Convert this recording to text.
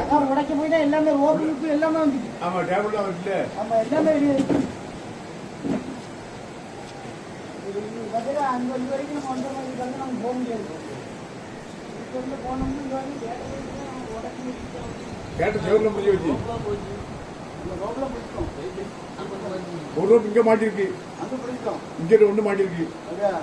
ஆமா உடைக்க போய் தான் எல்லாமே ரோப்பு எல்லாமே வந்துச்சு. ஆமா டேபிள் வந்துட்டு ஆமா எல்லாமே அங்க இது வரைக்கும் நம்ம வந்த மாதிரி வந்து நம்ம போக முடியாது. போனோம்னா கேட்ட சேவரில் முடிஞ்சு வச்சு ரோப்ல பிடிக்கும். ஒரு ரோப் இங்கே மாட்டிருக்கு, அங்க பிடிக்கும், இங்கே ஒன்று மாட்டிருக்கு. வேற